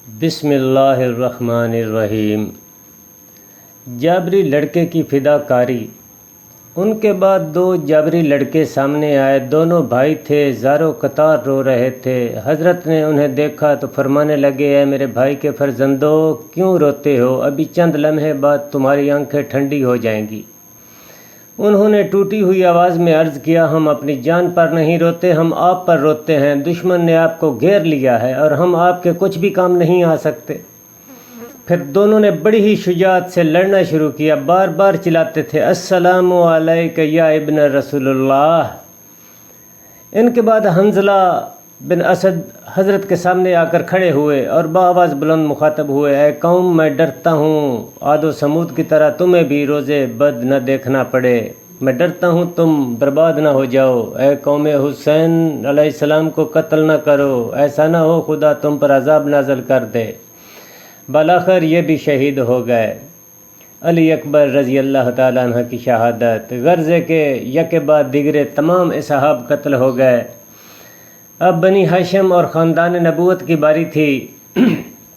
بسم اللہ الرحمن الرحیم۔ جابری لڑکے کی فدا کاری۔ ان کے بعد دو جابری لڑکے سامنے آئے، دونوں بھائی تھے، زاروں قطار رو رہے تھے۔ حضرت نے انہیں دیکھا تو فرمانے لگے، اے میرے بھائی کے فرزندو، کیوں روتے ہو؟ ابھی چند لمحے بعد تمہاری آنکھیں ٹھنڈی ہو جائیں گی۔ انہوں نے ٹوٹی ہوئی آواز میں عرض کیا، ہم اپنی جان پر نہیں روتے، ہم آپ پر روتے ہیں۔ دشمن نے آپ کو گھیر لیا ہے اور ہم آپ کے کچھ بھی کام نہیں آ سکتے۔ پھر دونوں نے بڑی ہی شجاعت سے لڑنا شروع کیا، بار بار چلاتے تھے، السلام علیک یا ابن رسول اللہ۔ ان کے بعد حنظلہ بن اسد حضرت کے سامنے آ کر کھڑے ہوئے اور بآواز بلند مخاطب ہوئے، اے قوم، میں ڈرتا ہوں عاد و سمود کی طرح تمہیں بھی روزے بد نہ دیکھنا پڑے۔ میں ڈرتا ہوں تم برباد نہ ہو جاؤ۔ اے قوم، حسین علیہ السلام کو قتل نہ کرو، ایسا نہ ہو خدا تم پر عذاب نازل کر دے۔ بالآخر یہ بھی شہید ہو گئے۔ علی اکبر رضی اللہ تعالیٰ عنہ کی شہادت۔ غرضے کے یکے بعد دیگرے تمام اصحاب قتل ہو گئے۔ اب بنی ہاشم اور خاندان نبوت کی باری تھی۔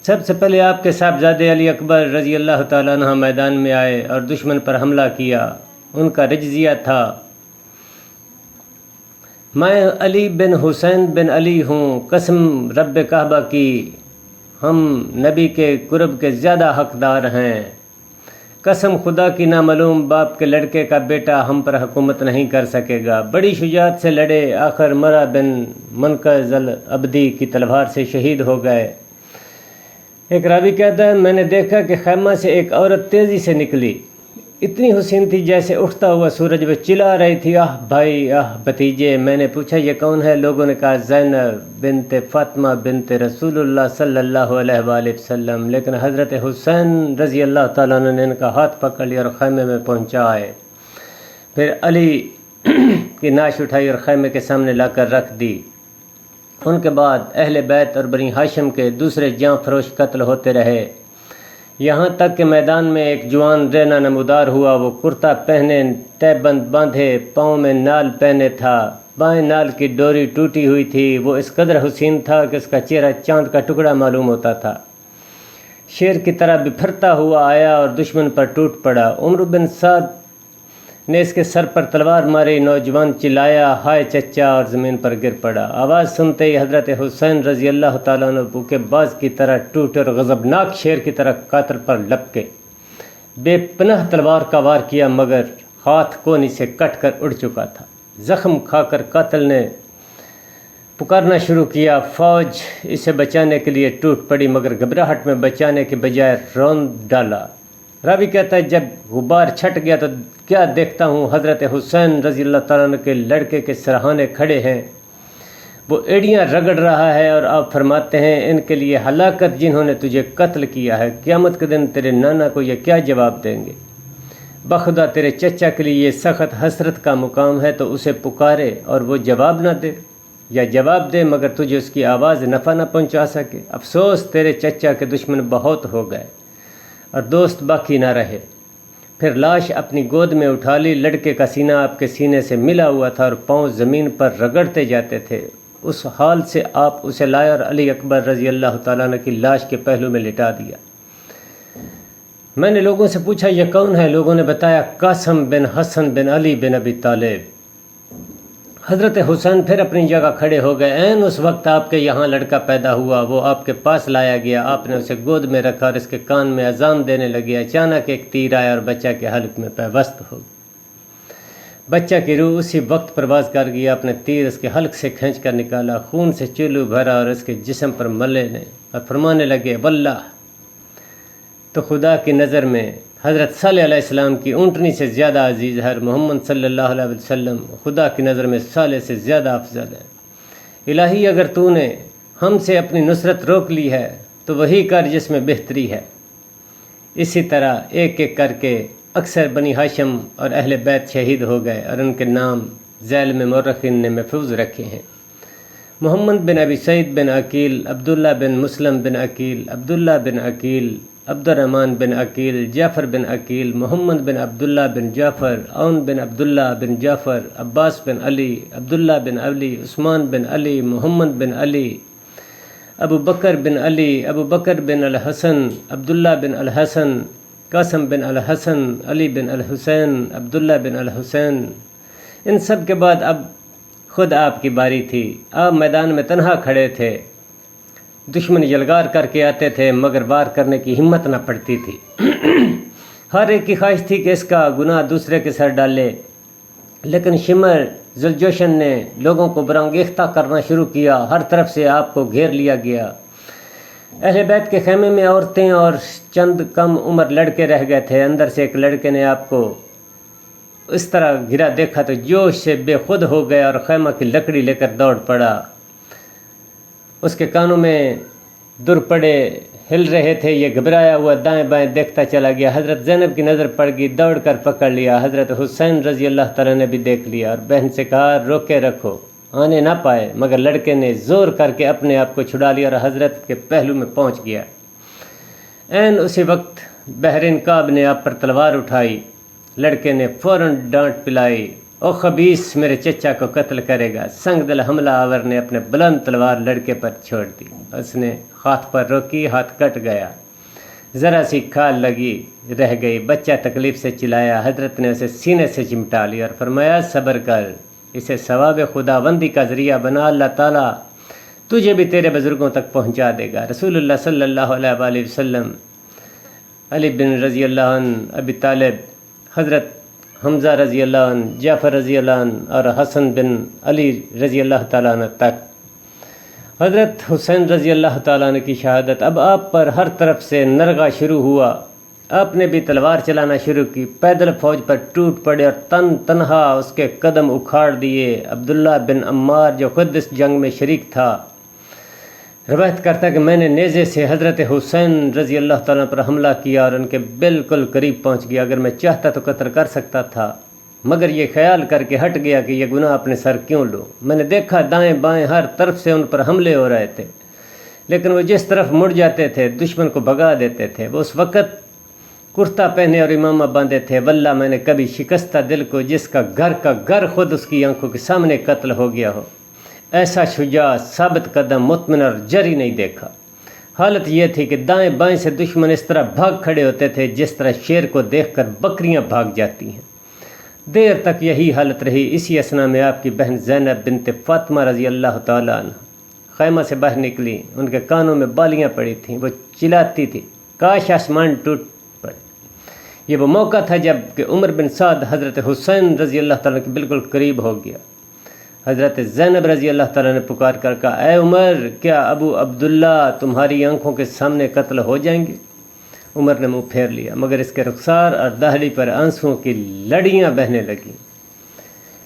سب سے پہلے آپ کے صاحبزادے علی اکبر رضی اللہ تعالیٰ عنہ میدان میں آئے اور دشمن پر حملہ کیا۔ ان کا رجزیہ تھا، میں علی بن حسین بن علی ہوں، قسم رب کعبہ کی ہم نبی کے قرب کے زیادہ حقدار ہیں۔ قسم خدا کی نامعلوم باپ کے لڑکے کا بیٹا ہم پر حکومت نہیں کر سکے گا۔ بڑی شجاعت سے لڑے، آخر مرا بن منقذ العبدی کی تلوار سے شہید ہو گئے۔ ایک راوی کہتا ہے، میں نے دیکھا کہ خیمہ سے ایک عورت تیزی سے نکلی، اتنی حسین تھی جیسے اٹھتا ہوا سورج، وہ چلا رہی تھی، آہ بھائی، آہ بھتیجے۔ میں نے پوچھا یہ کون ہے؟ لوگوں نے کہا زینب بنت فاطمہ بنت رسول اللہ صلی اللہ علیہ وآلہ وسلم۔ لیکن حضرت حسین رضی اللہ تعالیٰ عنہ نے ان کا ہاتھ پکڑ لیا اور خیمے میں پہنچائے۔ پھر علی کی نعش اٹھائی اور خیمے کے سامنے لا کر رکھ دی۔ ان کے بعد اہل بیت اور بنی ہاشم کے دوسرے جاں فروش قتل ہوتے رہے، یہاں تک کہ میدان میں ایک جوان رینا نمودار ہوا۔ وہ کرتا پہنے، تہ بند باندھے، پاؤں میں نال پہنے تھا، بائیں نال کی ڈوری ٹوٹی ہوئی تھی۔ وہ اس قدر حسین تھا کہ اس کا چہرہ چاند کا ٹکڑا معلوم ہوتا تھا۔ شیر کی طرح بپھرتا ہوا آیا اور دشمن پر ٹوٹ پڑا۔ عمرو بن سعد نے اس کے سر پر تلوار ماری، نوجوان چلایا، ہائے چچا، اور زمین پر گر پڑا۔ آواز سنتے ہی حضرت حسین رضی اللہ تعالیٰ عنہ بھوکے باز کی طرح ٹوٹے اور غضبناک شیر کی طرح قاتل پر لپکے، بے پناہ تلوار کا وار کیا، مگر ہاتھ کونی سے کٹ کر اڑ چکا تھا۔ زخم کھا کر قاتل نے پکارنا شروع کیا، فوج اسے بچانے کے لیے ٹوٹ پڑی، مگر گھبراہٹ میں بچانے کے بجائے روند ڈالا۔ راوی کہتا ہے، جب غبار چھٹ گیا تو کیا دیکھتا ہوں، حضرت حسین رضی اللہ تعالیٰ عنہ کے لڑکے کے سرہانے کھڑے ہیں، وہ ایڑیاں رگڑ رہا ہے، اور آپ فرماتے ہیں، ان کے لیے ہلاکت جنہوں نے تجھے قتل کیا ہے، قیامت کے دن تیرے نانا کو یہ کیا جواب دیں گے؟ بخدا تیرے چچا کے لیے یہ سخت حسرت کا مقام ہے تو اسے پکارے اور وہ جواب نہ دے، یا جواب دے مگر تجھے اس کی آواز نفع نہ پہنچا سکے۔ افسوس، تیرے چچا کے دشمن بہت ہو گئے اور دوست باقی نہ رہے۔ پھر لاش اپنی گود میں اٹھا لی، لڑکے کا سینہ آپ کے سینے سے ملا ہوا تھا اور پاؤں زمین پر رگڑتے جاتے تھے۔ اس حال سے آپ اسے لائے اور علی اکبر رضی اللہ تعالیٰ عنہ کی لاش کے پہلو میں لٹا دیا۔ میں نے لوگوں سے پوچھا یہ کون ہے؟ لوگوں نے بتایا، قاسم بن حسن بن علی بن ابی طالب۔ حضرت حسین پھر اپنی جگہ کھڑے ہو گئے۔ عین اس وقت آپ کے یہاں لڑکا پیدا ہوا، وہ آپ کے پاس لایا گیا، آپ نے اسے گود میں رکھا اور اس کے کان میں اذان دینے لگے۔ اچانک ایک تیر آیا اور بچہ کے حلق میں پیوست ہو گیا۔ بچہ کی روح اسی وقت پرواز کر گیا۔ آپ نے تیر اس کے حلق سے کھینچ کر نکالا، خون سے چولو بھرا اور اس کے جسم پر ملے نے، اور فرمانے لگے، واللہ، تو خدا کی نظر میں حضرت صالح علیہ السلام کی اونٹنی سے زیادہ عزیز ہے، محمد صلی اللہ علیہ وسلم خدا کی نظر میں صالح سے زیادہ افضل ہے۔ الہی، اگر تو نے ہم سے اپنی نصرت روک لی ہے تو وہی کر جس میں بہتری ہے۔ اسی طرح ایک ایک کر کے اکثر بنی ہاشم اور اہل بیت شہید ہو گئے اور ان کے نام ذیل میں مورخین نے محفوظ رکھے ہیں۔ محمد بن ابی سعید بن عقیل، عبداللہ بن مسلم بن عقیل، عبداللہ بن عقیل، عبد الرحمن بن عقیل، جعفر بن عقیل، محمد بن عبداللہ بن جعفر، عون بن عبداللہ بن جعفر، عباس بن علی، عبداللہ بن علی، عثمان بن علی، محمد بن علی، ابو بکر بن علی، ابو بکر بن الحسن، عبداللہ بن الحسن، قاسم بن الحسن، علی بن الحسین، عبداللہ بن الحسین۔ ان سب کے بعد اب خود آپ کی باری تھی۔ آپ میدان میں تنہا کھڑے تھے، دشمن یلغار کر کے آتے تھے مگر وار کرنے کی ہمت نہ پڑتی تھی۔ ہر ایک کی خواہش تھی کہ اس کا گناہ دوسرے کے سر ڈالے، لیکن شمر ذوالجوشن نے لوگوں کو برانگیختہ کرنا شروع کیا۔ ہر طرف سے آپ کو گھیر لیا گیا۔ اہل بیت کے خیمے میں عورتیں اور چند کم عمر لڑکے رہ گئے تھے۔ اندر سے ایک لڑکے نے آپ کو اس طرح گھرا دیکھا تو جوش سے بے خود ہو گیا اور خیمہ کی لکڑی لے کر دوڑ پڑا۔ اس کے کانوں میں در پڑے ہل رہے تھے، یہ گھبرایا ہوا دائیں بائیں دیکھتا چلا گیا۔ حضرت زینب کی نظر پڑ گئی، دوڑ کر پکڑ لیا۔ حضرت حسین رضی اللہ تعالیٰ نے بھی دیکھ لیا اور بہن سے کہا روکے رکھو، آنے نہ پائے، مگر لڑکے نے زور کر کے اپنے آپ کو چھڑا لیا اور حضرت کے پہلو میں پہنچ گیا۔ عین اسی وقت بحرین کعب نے آپ پر تلوار اٹھائی۔ لڑکے نے فوراً ڈانٹ پلائی، او خبیث میرے چچا کو قتل کرے گا۔ سنگ دل حملہ آور نے اپنے بلند تلوار لڑکے پر چھوڑ دی۔ اس نے ہاتھ پر روکی، ہاتھ کٹ گیا، ذرا سی کھال لگی رہ گئی۔ بچہ تکلیف سے چلایا۔ حضرت نے اسے سینے سے چمٹا لیا اور فرمایا صبر کر، اسے ثواب خداوندی کا ذریعہ بنا، اللہ تعالیٰ تجھے بھی تیرے بزرگوں تک پہنچا دے گا۔ رسول اللہ صلی اللہ علیہ وآلہ وسلم، علی بن رضی اللہ عنہ، ابی طالب، حضرت حمزہ رضی اللہ عنہ، جعفر رضی اللہ عنہ اور حسن بن علی رضی اللہ تعالیٰ عنہ تک، حضرت حسین رضی اللہ تعالیٰ عنہ کی شہادت۔ اب آپ پر ہر طرف سے نرغہ شروع ہوا۔ آپ نے بھی تلوار چلانا شروع کی، پیدل فوج پر ٹوٹ پڑے اور تنہا اس کے قدم اکھاڑ دیے۔ عبداللہ بن عمار جو خود اس جنگ میں شریک تھا روایت کرتا کہ میں نے نیزے سے حضرت حسین رضی اللہ تعالیٰ پر حملہ کیا اور ان کے بالکل قریب پہنچ گیا۔ اگر میں چاہتا تو قتل کر سکتا تھا، مگر یہ خیال کر کے ہٹ گیا کہ یہ گناہ اپنے سر کیوں لو۔ میں نے دیکھا دائیں بائیں ہر طرف سے ان پر حملے ہو رہے تھے، لیکن وہ جس طرف مڑ جاتے تھے دشمن کو بھگا دیتے تھے۔ وہ اس وقت کرتا پہنے اور امامہ باندھے تھے۔ واللہ میں نے کبھی شکستہ دل کو جس کا گھر خود اس کی آنکھوں کے سامنے قتل ہو گیا ہو، ایسا شجاع، ثابت قدم، مطمئن اور جری نہیں دیکھا۔ حالت یہ تھی کہ دائیں بائیں سے دشمن اس طرح بھاگ کھڑے ہوتے تھے جس طرح شیر کو دیکھ کر بکریاں بھاگ جاتی ہیں۔ دیر تک یہی حالت رہی۔ اسی اثنا میں آپ کی بہن زینب بنت فاطمہ رضی اللہ تعالیٰ عنہ خیمہ سے باہر نکلی۔ ان کے کانوں میں بالیاں پڑی تھیں، وہ چلاتی تھی کاش آسمان ٹوٹ پڑے۔ یہ وہ موقع تھا جب کہ عمر بن سعد حضرت حسین رضی اللہ تعالیٰ کے بالکل قریب ہو گیا۔ حضرت زینب رضی اللہ تعالیٰ نے پکار کر کہا اے عمر، کیا ابو عبداللہ تمہاری آنکھوں کے سامنے قتل ہو جائیں گے؟ عمر نے منہ پھیر لیا، مگر اس کے رخسار اور دہلی پر آنسوؤں کی لڑیاں بہنے لگیں۔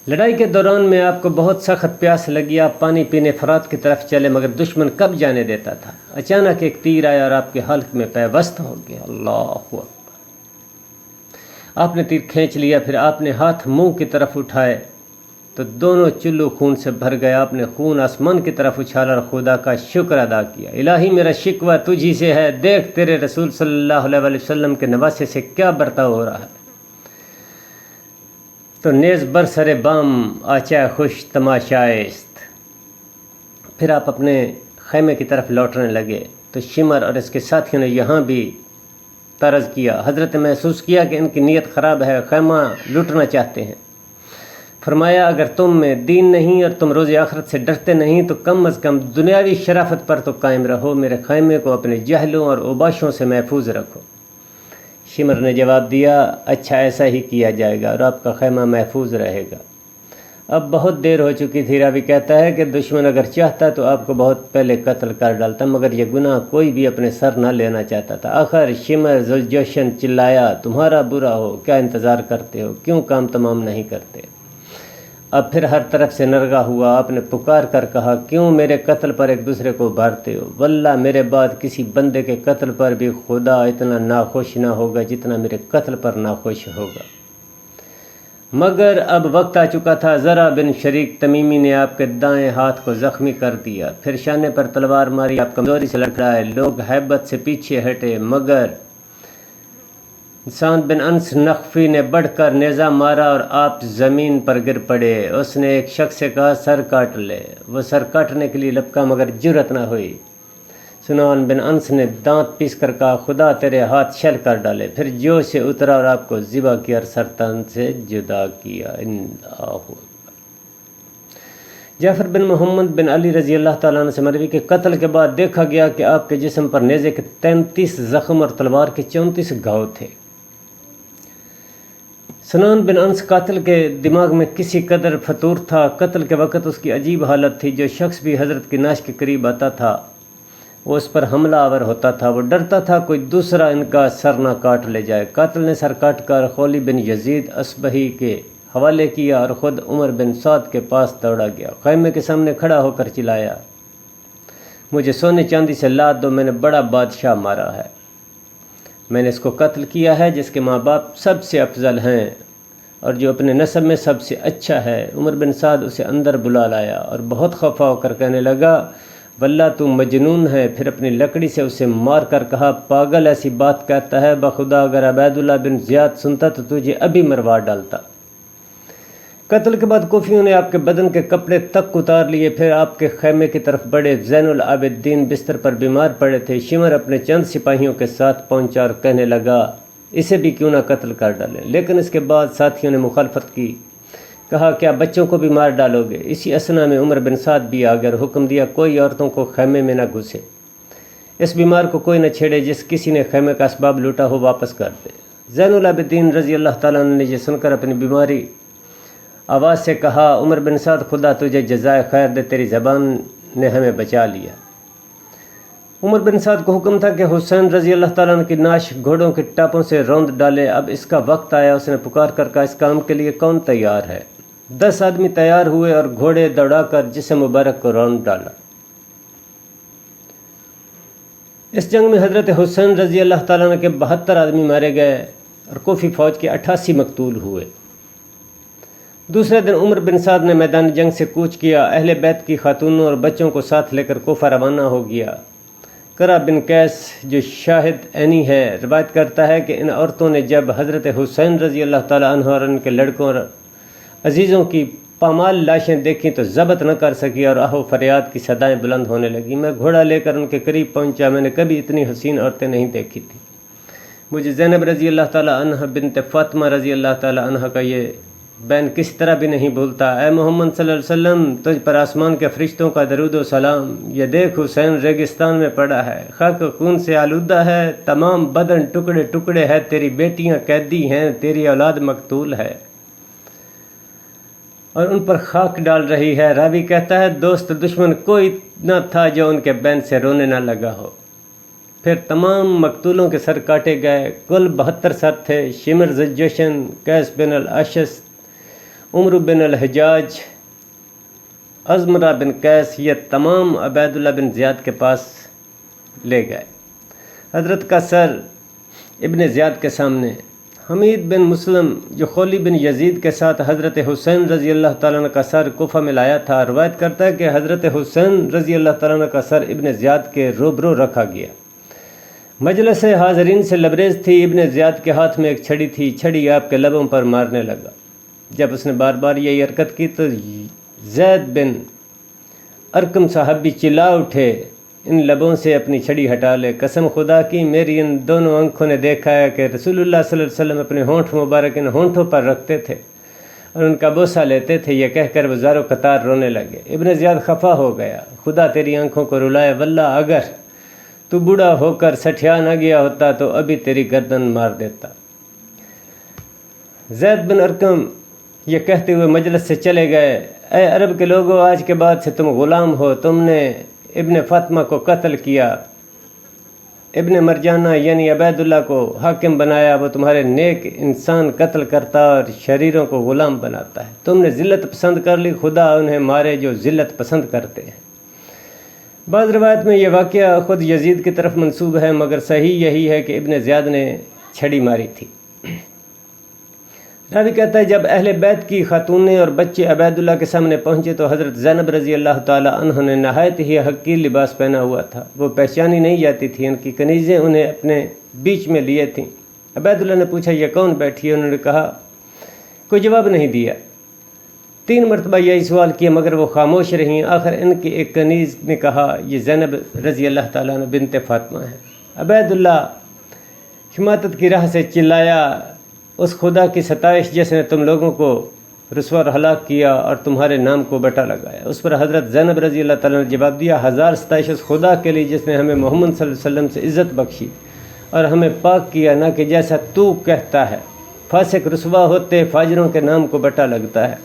لڑائی کے دوران میں آپ کو بہت سخت پیاس لگی۔ آپ پانی پینے فرات کی طرف چلے، مگر دشمن کب جانے دیتا تھا۔ اچانک ایک تیر آیا اور آپ کے حلق میں پیوست ہو گیا۔ اللہ اکبر! آپ نے تیر کھینچ لیا، پھر آپ نے ہاتھ منہ کی طرف اٹھائے تو دونوں چلو خون سے بھر گیا۔ آپ نے خون آسمان کی طرف اچھالا اور خدا کا شکر ادا کیا۔ الہی میرا شکوہ تجھی سے ہے، دیکھ تیرے رسول صلی اللہ علیہ وآلہ وسلم کے نواسے سے کیا برتاؤ ہو رہا ہے۔ تو نیز برسر بام آچا خوش تماشائست۔ پھر آپ اپنے خیمے کی طرف لوٹنے لگے تو شمر اور اس کے ساتھیوں نے یہاں بھی طرز کیا۔ حضرت محسوس کیا کہ ان کی نیت خراب ہے، خیمہ لوٹنا چاہتے ہیں۔ فرمایا اگر تم میں دین نہیں اور تم روز آخرت سے ڈرتے نہیں تو کم از کم دنیاوی شرافت پر تو قائم رہو، میرے خیمے کو اپنے جہلوں اور اوباشوں سے محفوظ رکھو۔ شمر نے جواب دیا اچھا ایسا ہی کیا جائے گا اور آپ کا خیمہ محفوظ رہے گا۔ اب بہت دیر ہو چکی تھی۔ راوی کہتا ہے کہ دشمن اگر چاہتا تو آپ کو بہت پہلے قتل کر ڈالتا، مگر یہ گناہ کوئی بھی اپنے سر نہ لینا چاہتا تھا۔ آخر شمر ذوالجوشن چلایا تمہارا برا ہو، کیا انتظار کرتے ہو، کیوں کام تمام نہیں کرتے؟ اب پھر ہر طرف سے نرغہ ہوا۔ آپ نے پکار کر کہا کیوں میرے قتل پر ایک دوسرے کو ابھارتے ہو؟ واللہ میرے بعد کسی بندے کے قتل پر بھی خدا اتنا ناخوش نہ ہوگا جتنا میرے قتل پر ناخوش ہوگا۔ مگر اب وقت آ چکا تھا۔ زرع بن شریک تمیمی نے آپ کے دائیں ہاتھ کو زخمی کر دیا، پھر شانے پر تلوار ماری، آپ کمزوری سے لڑکھڑائے۔ لوگ ہیبت سے پیچھے ہٹے، مگر سعد بن انس نخفی نے بڑھ کر نیزہ مارا اور آپ زمین پر گر پڑے۔ اس نے ایک شخص سے کہا سر کاٹ لے۔ وہ سر کاٹنے کے لیے لپکا مگر جرأت نہ ہوئی۔ سنان بن انس نے دانت پیس کر کہا خدا تیرے ہاتھ شل کر ڈالے، پھر جوش سے اترا اور آپ کو ذبح کیا اور سرطان سے جدا کیا۔ جعفر بن محمد بن علی رضی اللہ تعالیٰ عنہ سے مروی کہ قتل کے بعد دیکھا گیا کہ آپ کے جسم پر نیزے کے 33 زخم اور تلوار کے 34 گھاؤ تھے۔ سنان بن انس قاتل کے دماغ میں کسی قدر فطور تھا۔ قتل کے وقت اس کی عجیب حالت تھی۔ جو شخص بھی حضرت کی ناش کے قریب آتا تھا وہ اس پر حملہ آور ہوتا تھا۔ وہ ڈرتا تھا کوئی دوسرا ان کا سر نہ کاٹ لے جائے۔ قاتل نے سر کاٹ کر خولی بن یزید اصبہی کے حوالے کیا اور خود عمر بن سعد کے پاس دوڑا گیا۔ خیمے کے سامنے کھڑا ہو کر چلایا مجھے سونے چاندی سے لاد دو، میں نے بڑا بادشاہ مارا ہے، میں نے اس کو قتل کیا ہے جس کے ماں باپ سب سے افضل ہیں اور جو اپنے نسب میں سب سے اچھا ہے۔ عمر بن سعد اسے اندر بلا لایا اور بہت خفا ہو کر کہنے لگا واللہ تو مجنون ہے۔ پھر اپنی لکڑی سے اسے مار کر کہا پاگل ایسی بات کہتا ہے، بخدا اگر عبید اللہ بن زیاد سنتا تو تجھے ابھی مروا ڈالتا۔ قتل کے بعد کوفیوں نے آپ کے بدن کے کپڑے تک اتار لیے، پھر آپ کے خیمے کی طرف بڑھے۔ زین العابدین بستر پر بیمار پڑے تھے۔ شمر اپنے چند سپاہیوں کے ساتھ پہنچا اور کہنے لگا اسے بھی کیوں نہ قتل کر ڈالیں، لیکن اس کے بعد ساتھیوں نے مخالفت کی، کہا کیا بچوں کو بھی مار ڈالو گے؟ اسی اثنا میں عمر بن سعد بھی آ گئے اور حکم دیا کوئی عورتوں کو خیمے میں نہ گھسے، اس بیمار کو کوئی نہ چھیڑے، جس کسی نے خیمے کا اسباب لوٹا ہو واپس کر دے۔ زین العابدین رضی اللہ تعالیٰ عنہ نے یہ سن کر اپنی بیماری آواز سے کہا عمر بن سعد خدا تجھے جزائے خیر دے، تیری زبان نے ہمیں بچا لیا۔ عمر بن سعد کو حکم تھا کہ حسین رضی اللہ تعالیٰ عنہ کی ناش گھوڑوں کے ٹاپوں سے روند ڈالے۔ اب اس کا وقت آیا، اس نے پکار کر کہا اس کام کے لیے کون تیار ہے؟ 10 آدمی تیار ہوئے اور گھوڑے دوڑا کر جسم مبارک کو روند ڈالا۔ اس جنگ میں حضرت حسین رضی اللہ تعالیٰ عنہ کے 72 آدمی مارے گئے اور کوفی فوج کے 88 مقتول ہوئے۔ دوسرے دن عمر بن سعد نے میدان جنگ سے کوچ کیا، اہل بیت کی خاتونوں اور بچوں کو ساتھ لے کر کوفہ روانہ ہو گیا۔ کرا بن قیس جو شاہد عینی ہے روایت کرتا ہے کہ ان عورتوں نے جب حضرت حسین رضی اللہ تعالیٰ عنہ اور ان کے لڑکوں اور عزیزوں کی پامال لاشیں دیکھیں تو ضبط نہ کر سکی اور آہ و فریاد کی صدائیں بلند ہونے لگیں۔ میں گھوڑا لے کر ان کے قریب پہنچا، میں نے کبھی اتنی حسین عورتیں نہیں دیکھی تھیں۔ مجھے زینب رضی اللہ تعالیٰ عنہ بنت فاطمہ رضی اللہ تعالیٰ عنہ کا یہ بین کس طرح بھی نہیں بھولتا۔ اے محمد صلی اللہ علیہ وسلم، تجھ پر آسمان کے فرشتوں کا درود و سلام۔ یہ دیکھ حسین ریگستان میں پڑا ہے، خاک خون سے آلودہ ہے، تمام بدن ٹکڑے ٹکڑے ہے، تیری بیٹیاں قیدی ہیں، تیری اولاد مقتول ہے اور ان پر خاک ڈال رہی ہے۔ راوی کہتا ہے دوست دشمن کوئی نہ تھا جو ان کے بین سے رونے نہ لگا ہو۔ پھر تمام مقتولوں کے سر کاٹے گئے، کل 72 سر تھے۔ شمر ذوالجشن، قیس بن الاشس، عمر بن الحجاج، ازمرہ بن قیس، یہ تمام عبید اللہ بن زیاد کے پاس لے گئے۔ حضرت کا سر ابن زیاد کے سامنے۔ حمید بن مسلم جو خولی بن یزید کے ساتھ حضرت حسین رضی اللہ تعالیٰ عنہ کا سر کوفہ میں لایا تھا، روایت کرتا ہے کہ حضرت حسین رضی اللہ تعالیٰ عنہ کا سر ابن زیاد کے روبرو رکھا گیا۔ مجلس حاضرین سے لبریز تھی۔ ابن زیاد کے ہاتھ میں ایک چھڑی تھی، چھڑی آپ کے لبوں پر مارنے لگا۔ جب اس نے بار بار یہی حرکت کی تو زید بن ارقم صاحب بھی چلا اٹھے ان لبوں سے اپنی چھڑی ہٹا لے، قسم خدا کی میری ان دونوں آنکھوں نے دیکھا ہے کہ رسول اللہ صلی اللہ علیہ وسلم اپنے ہونٹ مبارک ان ہونٹوں پر رکھتے تھے اور ان کا بوسہ لیتے تھے۔ یہ کہہ کر وہ زارو قطار رونے لگے۔ ابن زیاد خفا ہو گیا، خدا تیری آنکھوں کو رلائے، واللہ اگر تو بوڑھا ہو کر سٹھیا نہ گیا ہوتا تو ابھی تیری گردن مار دیتا۔ زید بن ارقم یہ کہتے ہوئے مجلس سے چلے گئے۔ اے عرب کے لوگوں، آج کے بعد سے تم غلام ہو، تم نے ابن فاطمہ کو قتل کیا، ابن مرجانہ یعنی عبید اللہ کو حاکم بنایا، وہ تمہارے نیک انسان قتل کرتا اور شریروں کو غلام بناتا ہے۔ تم نے ذلت پسند کر لی، خدا انہیں مارے جو ذلت پسند کرتے ہیں۔ بعض روایت میں یہ واقعہ خود یزید کی طرف منسوب ہے، مگر صحیح یہی ہے کہ ابن زیاد نے چھڑی ماری تھی۔ راوی کہتا ہے جب اہل بیت کی خاتونیں اور بچے عبید اللہ کے سامنے پہنچے تو حضرت زینب رضی اللہ تعالیٰ عنہ نے نہایت ہی حقیر لباس پہنا ہوا تھا، وہ پہچانی نہیں جاتی تھی، ان کی کنیزیں انہیں اپنے بیچ میں لیے تھیں۔ عبید اللہ نے پوچھا یہ کون بیٹھی ہے؟ انہوں نے کہا، کوئی جواب نہیں دیا۔ 3 مرتبہ یہی سوال کیا مگر وہ خاموش رہیں۔ آخر ان کی ایک کنیز نے کہا یہ زینب رضی اللہ تعالیٰ عنہ بنت فاطمہ ہے۔ عبید اللہ شماتت کی راہ سے چلایا، اس خدا کی ستائش جس نے تم لوگوں کو رسوا اور ہلاک کیا اور تمہارے نام کو بٹا لگایا۔ اس پر حضرت زینب رضی اللہ تعالیٰ نے جواب دیا، 1000 ستائش اس خدا کے لیے جس نے ہمیں محمد صلی اللہ علیہ وسلم سے عزت بخشی اور ہمیں پاک کیا، نہ کہ جیسا تو کہتا ہے فاسق رسوا ہوتے فاجروں کے نام کو بٹا لگتا ہے۔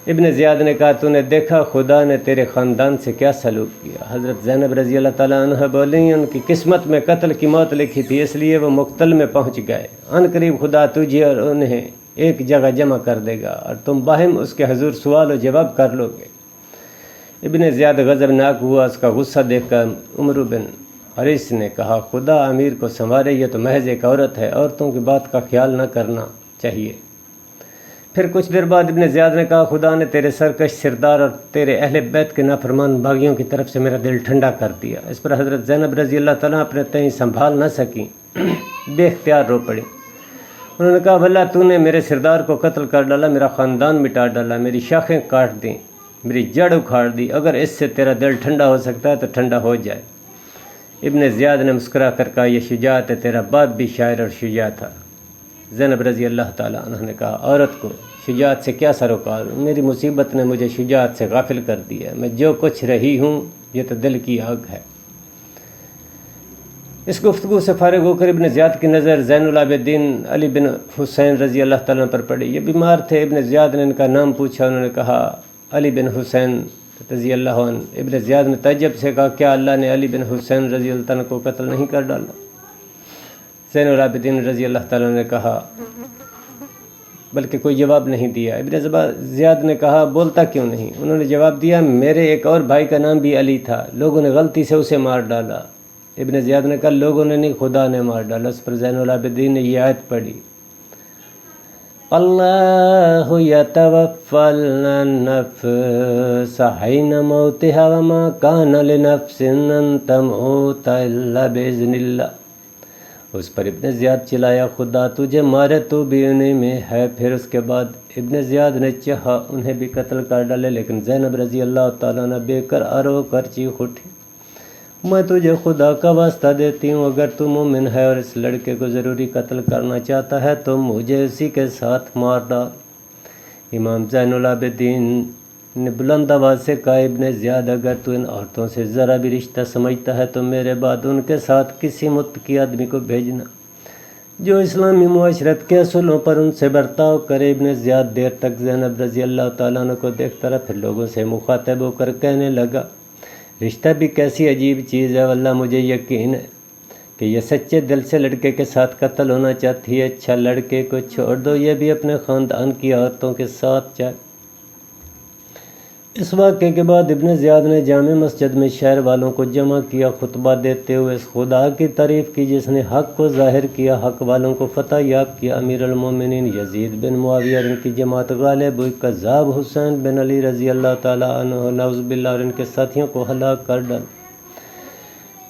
ابن زیاد نے کہا تو نے دیکھا خدا نے تیرے خاندان سے کیا سلوک کیا۔ حضرت زینب رضی اللہ تعالیٰ عنہ بولیں ان کی قسمت میں قتل کی موت لکھی تھی، اس لیے وہ مقتل میں پہنچ گئے۔ ان قریب خدا تجھے اور انہیں ایک جگہ جمع کر دے گا اور تم باہم اس کے حضور سوال و جواب کر لو گے۔ ابن زیاد غضبناک ہوا، اس کا غصہ دیکھ کر عمرو بن حریث نے کہا خدا امیر کو سنوارے، یہ تو محض ایک عورت ہے، عورتوں کی بات کا خیال نہ کرنا چاہیے۔ پھر کچھ دیر بعد ابن زیاد نے کہا خدا نے تیرے سرکش سردار اور تیرے اہل بیت کے نافرمان باغیوں کی طرف سے میرا دل ٹھنڈا کر دیا۔ اس پر حضرت زینب رضی اللہ تعالیٰ اپنے تئیں سنبھال نہ سکیں، بے اختیار رو پڑی۔ انہوں نے کہا بھلا تو نے میرے سردار کو قتل کر ڈالا، میرا خاندان مٹا ڈالا، میری شاخیں کاٹ دیں، میری جڑ اکھاڑ دی، اگر اس سے تیرا دل ٹھنڈا ہو سکتا ہے تو ٹھنڈا ہو جائے۔ ابن زیاد نے مسکرا کر کہا یہ شجاعت ہے، تیرا باپ بھی شاعر اور شجاع تھا۔ زینب رضی اللہ تعالیٰ عنہ نے کہا عورت کو شجاعت سے کیا سروکار، میری مصیبت نے مجھے شجاعت سے غافل کر دیا، میں جو کچھ رہی ہوں یہ تو دل کی آگ ہے۔ اس گفتگو سے فارغ ہو کر ابن زیاد کی نظر زین العابدین علی بن حسین رضی اللہ تعالیٰ پر پڑی۔ یہ بیمار تھے۔ ابن زیاد نے ان کا نام پوچھا، انہوں نے کہا علی بن حسین رضی اللہ عنہ۔ ابن زیاد نے تعجب سے کہا کیا اللہ نے علی بن حسین رضی اللہ تعالیٰ کو قتل نہیں کر ڈالا؟ زین العابدین رضی اللہ تعالیٰ نے کہا بلکہ کوئی جواب نہیں دیا۔ ابن زیاد نے کہا بولتا کیوں نہیں؟ انہوں نے جواب دیا میرے ایک اور بھائی کا نام بھی علی تھا، لوگوں نے غلطی سے اسے مار ڈالا۔ ابن زیاد نے کہا لوگوں نے نہیں، خدا نے مار ڈالا۔ اس پر زین العابدین نے یہ آیت پڑھی اللہ یتوفی النفس حین موتها وما کان لنفس ان تموت الا باذن اللہ۔ اس پر ابن زیاد چلایا خدا تجھے مارے تو بھی انہیں میں ہے۔ پھر اس کے بعد ابن زیاد نے چاہا انہیں بھی قتل کر ڈالے، لیکن زینب رضی اللہ تعالیٰ نے بے قرار ہو کر چیخ اٹھی میں تجھے خدا کا واسطہ دیتی ہوں، اگر تو مومن ہے اور اس لڑکے کو ضروری قتل کرنا چاہتا ہے تو مجھے اسی کے ساتھ مار ڈال۔ امام زین العابدین نے بلند آواز سے کہا ابن زیاد اگر تو ان عورتوں سے ذرا بھی رشتہ سمجھتا ہے تو میرے بعد ان کے ساتھ کسی متقی آدمی کو بھیجنا جو اسلامی معاشرت کے اصولوں پر ان سے برتاؤ کرے۔ ابن زیاد دیر تک زینب رضی اللہ تعالیٰ عنہ کو دیکھتا رہا، پھر لوگوں سے مخاطب ہو کر کہنے لگا رشتہ بھی کیسی عجیب چیز ہے، واللہ مجھے یقین ہے کہ یہ سچے دل سے لڑکے کے ساتھ قتل ہونا چاہتی ہے۔ اچھا لڑکے کو چھوڑ دو، یہ بھی اپنے خاندان کی عورتوں کے ساتھ جائے۔ اس واقعے کے بعد ابن زیاد نے جامع مسجد میں شہر والوں کو جمع کیا، خطبہ دیتے ہوئے اس خدا کی تعریف کی جس نے حق کو ظاہر کیا، حق والوں کو فتح یاب کیا۔ امیر المومنین یزید بن معاویہ اور ان کی جماعت غالب ہوئی، کذاب حسین بن علی رضی اللہ تعالیٰ عنہ نعوذ باللہ اور ان کے ساتھیوں کو ہلاک کر ڈال۔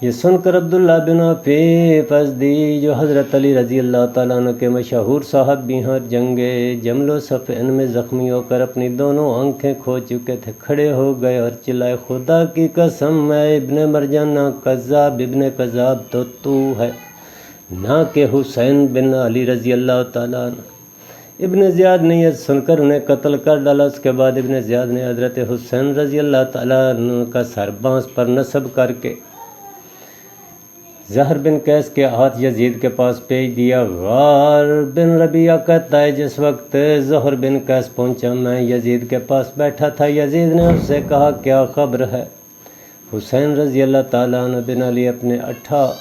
یہ سن کر عبداللہ بن عفیف ازدی جو حضرت علی رضی اللہ تعالیٰ عنہ کے مشہور صاحب بھی ہیں اور جنگ جمل و صفین میں زخمی ہو کر اپنی دونوں آنکھیں کھو چکے تھے، کھڑے ہو گئے اور چلائے خدا کی قسم میں ابن مرجانہ کذاب ابن کذاب تو ہے، نہ کہ حسین بن علی رضی اللہ تعالیٰ عنہ۔ ابن زیاد نے یہ سن کر انہیں قتل کر ڈالا۔ اس کے بعد ابن زیاد نے حضرت حسین رضی اللہ تعالیٰ عنہ کا سر بانس پر نصب کر کے زہر بن قیس کے ہاتھ یزید کے پاس بھیج دیا۔ غار بن ربیعہ کہتا ہے جس وقت زہر بن قیس پہنچا میں یزید کے پاس بیٹھا تھا، یزید نے اس سے کہا کیا خبر ہے؟ حسین رضی اللہ تعالیٰ عنہ بن علی اپنے 18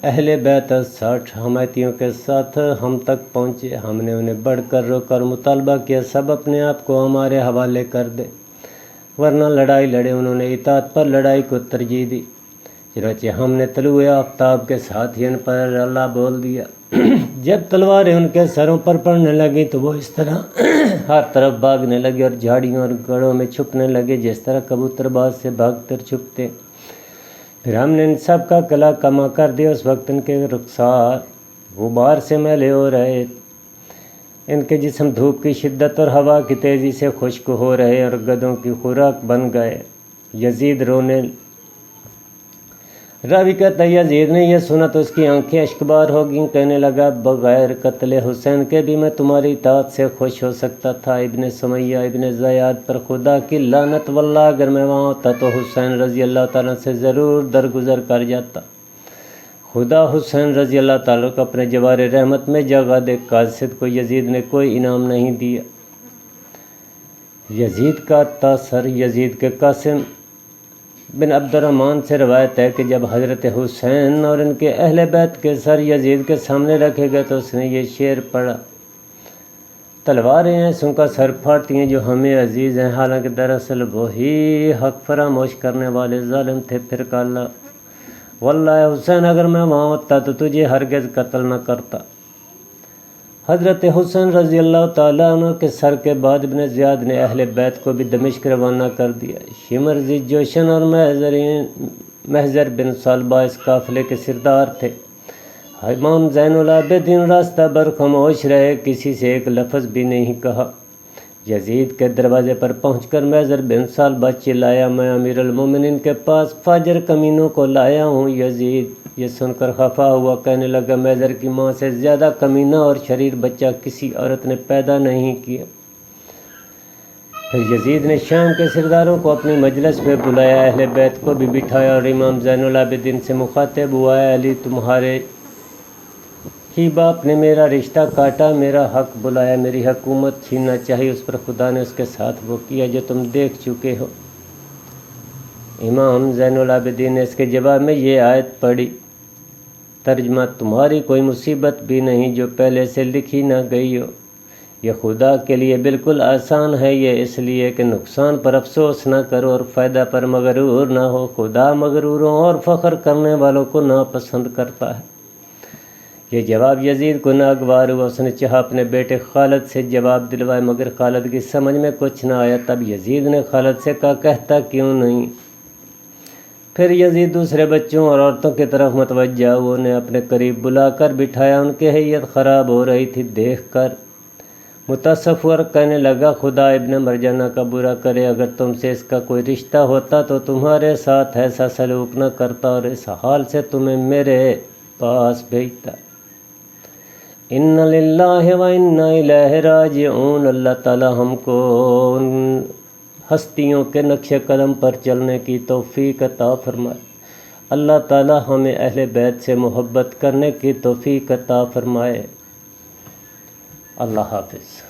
اہل بیت 60 حمایتیوں کے ساتھ ہم تک پہنچے، ہم نے انہیں بڑھ کر روکا اور مطالبہ کیا سب اپنے آپ کو ہمارے حوالے کر دیں ورنہ لڑائی لڑے۔ انہوں نے اطاعت پر لڑائی کو ترجیح دی، چنانچہ ہم نے طلوع آفتاب کے ساتھ ہی ان پر اللہ بول دیا۔ جب تلواریں ان کے سروں پر پڑنے لگیں تو وہ اس طرح ہر طرف بھاگنے لگے اور جھاڑیوں اور گڑھوں میں چھپنے لگے جس طرح کبوتر باز سے بھاگ کر چھپتے۔ پھر ہم نے ان سب کا کلا کما کر دیا۔ اس وقت ان کے رخسار غبار سے میلے ہو رہے ان کے جسم دھوپ کی شدت اور ہوا کی تیزی سے خشک ہو رہے اور گدھوں کی خوراک بن گئے۔ یزید رونے راوی کہتا ہے یزید نے یہ سنا تو اس کی آنکھیں اشکبار ہو گئیں، کہنے لگا بغیر قتل حسین کے بھی میں تمہاری اطاعت سے خوش ہو سکتا تھا۔ ابن سمیہ ابن زیاد پر خدا کی لعنت، واللہ اگر میں وہاں ہوتا تو حسین رضی اللہ تعالیٰ سے ضرور درگزر کر جاتا۔ خدا حسین رضی اللہ تعالیٰ کو اپنے جوار رحمت میں جگہ دے، قاصد کو یزید نے کوئی انعام نہیں دیا۔ یزید کا تاثر یزید کے قاسم بن عبد الرحمن سے روایت ہے کہ جب حضرت حسین اور ان کے اہل بیت کے سر یزید کے سامنے رکھے گئے تو اس نے یہ شعر پڑھا، تلواریں ایسوں کا سر پھاڑتی ہیں جو ہمیں عزیز ہیں، حالانکہ دراصل وہی حق فراموش کرنے والے ظالم تھے۔ پھر کہا اللہ واللہ حسین اگر میں وہاں ہوتا تو تجھے ہرگز قتل نہ کرتا۔ حضرت حسین رضی اللہ تعالیٰ عنہ کے سر کے بعد ابن زیاد نے اہل بیت کو بھی دمشق روانہ کر دیا۔ شمر ذی جوشن اور محضر بن صلبہ اس قافلے کے سردار تھے۔ امام زین العابدین راستہ بر خاموش رہے، کسی سے ایک لفظ بھی نہیں کہا۔ یزید کے دروازے پر پہنچ کر محضر بن صلبہ چلایا، میں امیر المومنین کے پاس فاجر کمینوں کو لایا ہوں۔ یزید یہ سن کر خفا ہوا، کہنے لگا محضر کی ماں سے زیادہ کمینہ اور شریر بچہ کسی عورت نے پیدا نہیں کیا۔ پھر یزید نے شام کے سرداروں کو اپنی مجلس میں بلایا، اہل بیت کو بھی بٹھایا اور امام زین العابدین سے مخاطب ہوا، اے علی تمہارے ہی باپ نے میرا رشتہ کاٹا، میرا حق بلایا، میری حکومت چھیننا چاہیے، اس پر خدا نے اس کے ساتھ وہ کیا جو تم دیکھ چکے ہو۔ امام زین العابدین نے اس کے جواب میں یہ آیت پڑھی، ترجمہ تمہاری کوئی مصیبت بھی نہیں جو پہلے سے لکھی نہ گئی ہو، یہ خدا کے لیے بالکل آسان ہے، یہ اس لیے کہ نقصان پر افسوس نہ کرو اور فائدہ پر مغرور نہ ہو، خدا مغروروں اور فخر کرنے والوں کو ناپسند کرتا ہے۔ یہ جواب یزید کو ناگوار ہوا، اس نے چاہا اپنے بیٹے خالد سے جواب دلوائے مگر خالد کی سمجھ میں کچھ نہ آیا۔ تب یزید نے خالد سے کہا کہتا کیوں نہیں؟ پھر یزید دوسرے بچوں اور عورتوں کی طرف متوجہ ہوا، انہیں اپنے قریب بلا کر بٹھایا، ان کی حیت خراب ہو رہی تھی دیکھ کر متاسف اور کہنے لگا خدا ابن مرجانہ کا برا کرے، اگر تم سے اس کا کوئی رشتہ ہوتا تو تمہارے ساتھ ایسا سلوک نہ کرتا اور اس حال سے تمہیں میرے پاس بھیجتا۔ ان للہ و انا الیہ راجعون، اللہ تعالی ہم کو ان ہستیوں کے نقش قدم پر چلنے کی توفیق عطا فرمائے۔ اللہ تعالی ہمیں اہل بیت سے محبت کرنے کی توفیق عطا فرمائے۔ اللہ حافظ۔